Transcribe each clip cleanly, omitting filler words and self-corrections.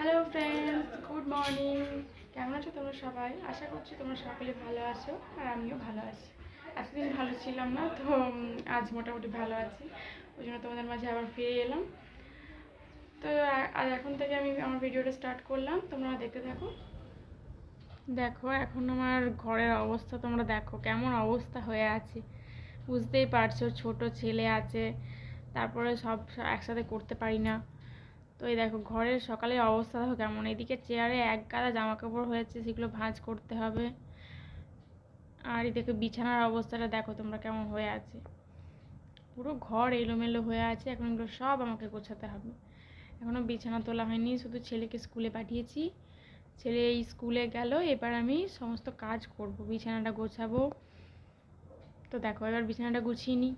Hello friends, good morning. কেমন আছো তোমরা সবাই? আশা করছি তোমরা সকলে ভালো আছো আর আমিও ভালো আছি। এতদিন ভালো ছিলাম না, তো আজ মোটামুটি ভালো আছি। ওই জন্য তোমাদের মাঝে আবার ফিরে এলাম। তো আজ এখন থেকে আমি আমার ভিডিওটা স্টার্ট করলাম, তোমরা দেখতে থাকো। দেখো এখন আমার ঘরের অবস্থা তোমরা দেখো কেমন অবস্থা হয়ে আছে। বুঝতেই পারছো, ছোট ছেলে আছে, তারপরে সব একসাথে করতে পারি না। তো এই দেখো ঘরের সকালের অবস্থা দেখো কেমন। এদিকে চেয়ারে এক গাদা জামা কাপড় হয়েছে, সেগুলো ভাঁজ করতে হবে। আর এদিকে বিছানার অবস্থাটা দেখো তোমরা কেমন হয়ে আছে। পুরো ঘর এলোমেলো হয়ে আছে, এখন এগুলো সব আমাকে গোছাতে হবে। এখনও বিছানা তোলা হয়নি, শুধু ছেলেকে স্কুলে পাঠিয়েছি। ছেলে এই স্কুলে গেল, এবার আমি সমস্ত কাজ করব, বিছানাটা গোছাবো। তো দেখো এবার বিছানাটা গুছিয়ে নিই।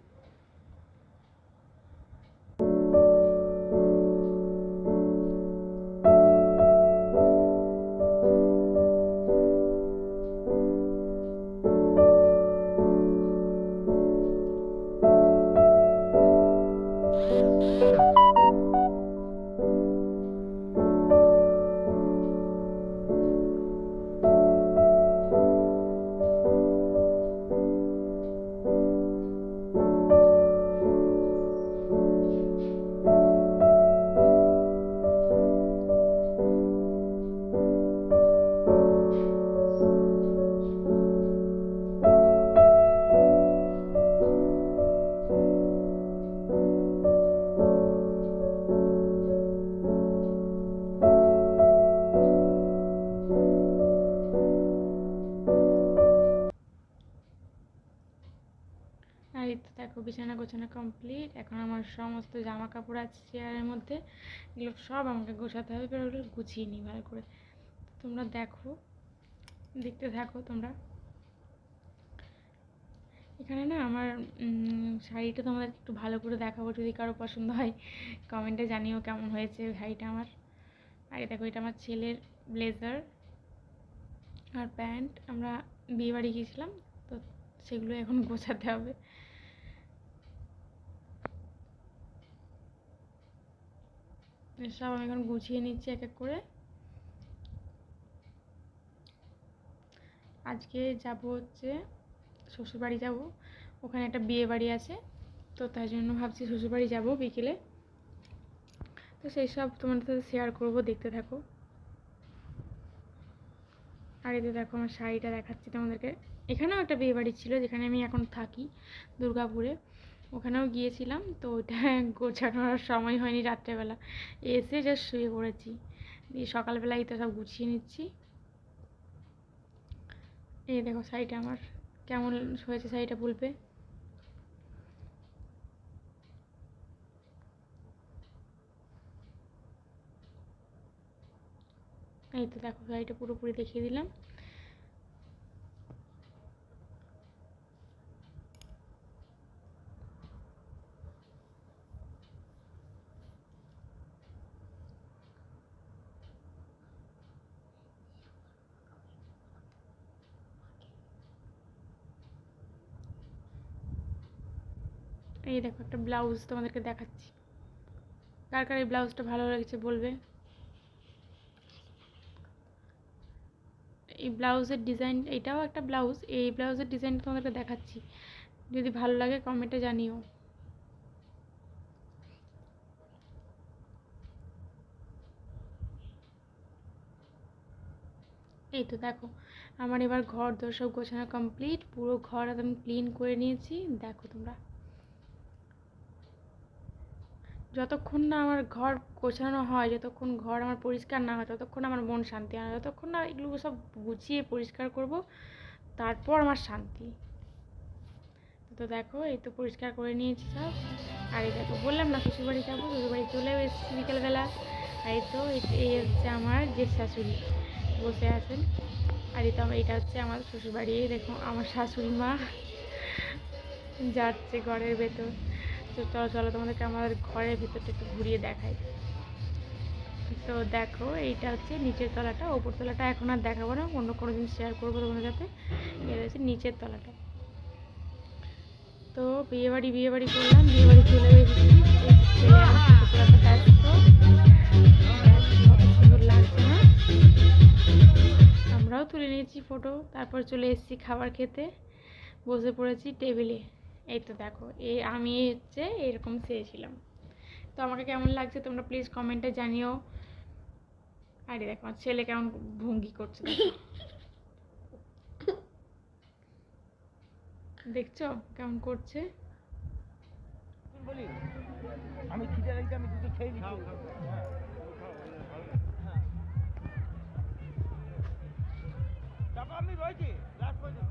আর এই তো দেখো বিছানা গোছানো কমপ্লিট। এখন আমার সমস্ত জামা কাপড় আছে চেয়ারের মধ্যে, এগুলো সব আমাকে গোছাতে হবে। এবার ওগুলো গুছিয়ে নিই ভালো করে। তোমরা দেখো, দেখতে থাকো তোমরা। এখানে না আমার শাড়িটা তোমাদেরকে একটু ভালো করে দেখাবো, যদি কারো পছন্দ হয় কমেন্টে জানিও কেমন হয়েছে শাড়িটা আমার। আর দেখো এটা আমার ছেলের ব্লেজার আর প্যান্ট, আমরা বিয়ে বাড়ি গিয়েছিলাম, তো সেগুলো এখন গোছাতে হবে। সব আমি এখন গুছিয়ে নিচ্ছি এক এক করে। আজকে যাব হচ্ছে শ্বশুরবাড়ি যাব, ওখানে একটা বিয়ে বাড়ি আছে, তো তাই জন্য ভাবছি শ্বশুরবাড়ি যাব বিকেলে। তো সেই সব তোমাদের সাথে শেয়ার করব, দেখতে থাকো। আর এতে দেখো আমার শাড়িটা দেখাচ্ছি তোমাদেরকে। এখানেও একটা বিয়ে বাড়ি ছিল যেখানে আমি এখন থাকি, দুর্গাপুরে, ওখানেও গিয়েছিলাম। তো ওইটা গোছানোর সময় হয়নি, রাত্রেবেলা এসে জাস্ট শুয়ে পড়েছি, দিয়ে সকালবেলায় তো সব গুছিয়ে নিচ্ছি। এই দেখো শাড়িটা আমার কেমন হয়েছে, শাড়িটা বলবে। এই তো দেখো শাড়িটা পুরোপুরি দেখিয়ে দিলাম। এই দেখো একটা ব্লাউজ তোমাদেরকে দেখাচ্ছি, কার কার এই ব্লাউজটা ভালো লেগেছে বলবে। এই ব্লাউজের ডিজাইন, এটাও একটা ব্লাউজ, এই ব্লাউজের ডিজাইনটা তোমাদেরকে দেখাচ্ছি, যদি ভালো লাগে কমেন্টে জানিও। এই তো দেখো আমার এবার ঘর দোর সব গোছানো কমপ্লিট, পুরো ঘর একদম ক্লিন করে নিয়েছি। দেখো তোমরা, যতক্ষণ না আমার ঘর গোছানো হয়, যতক্ষণ ঘর আমার পরিষ্কার না হয়, ততক্ষণ আমার মন শান্তি হয় না। যতক্ষণ না এগুলো সব গুছিয়ে পরিষ্কার করব, তারপর আমার শান্তি। তো দেখো এই তো পরিষ্কার করে নিয়েছি সব। আর এই দেখো বললাম না শ্বশুরবাড়ি যাবো, শ্বশুরবাড়ি চলেও এসেছি বিকেলবেলা। আর এই তো এই হচ্ছে আমার যে শাশুড়ি বসে আছেন। আর এই তো এটা হচ্ছে আমার শ্বশুরবাড়ি। দেখো আমার শাশুড়ি মা যাচ্ছে ঘরের ভেতর। তো চলো চলো তোমাদেরকে আমাদের ঘরের ভেতরটা একটু ঘুরিয়ে দেখাই। তো দেখো এইটা হচ্ছে নিচের তলাটা, ওপর তলাটা এখন আর দেখাবো না, অন্য কোনো দিন শেয়ার করবো তোমাদের সাথে। এটা হচ্ছে নিচের তলাটা। তো বিয়েবাড়ি করলাম, বিয়েবাড়ি চলে এসেছি। ছেলে আমার কত সুন্দর তুলে নিয়েছি ফটো, তারপর চলে এসেছি খাবার খেতে, বসে পড়েছি টেবিলে। এই তো দেখো, আমি হচ্ছে এরকম চেয়েছিলাম। তো আমাকে কেমন লাগছে তোমরা প্লিজ কমেন্টে জানিও। আরে দেখো আমার ছেলে কেমন ভঙ্গি করছে, দেখছো কেমন করছে। আমি খিদে লাগছে, আমি দুটো খেয়ে নিচ্ছি। তারপর আমি রয়েছি লাস্ট পর্যন্ত।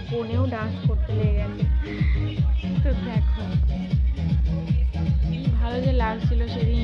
ফোনেও ডান্স করতে লেগে গেছে। তো দেখো কি ভালো যে লাগছিল সেদিন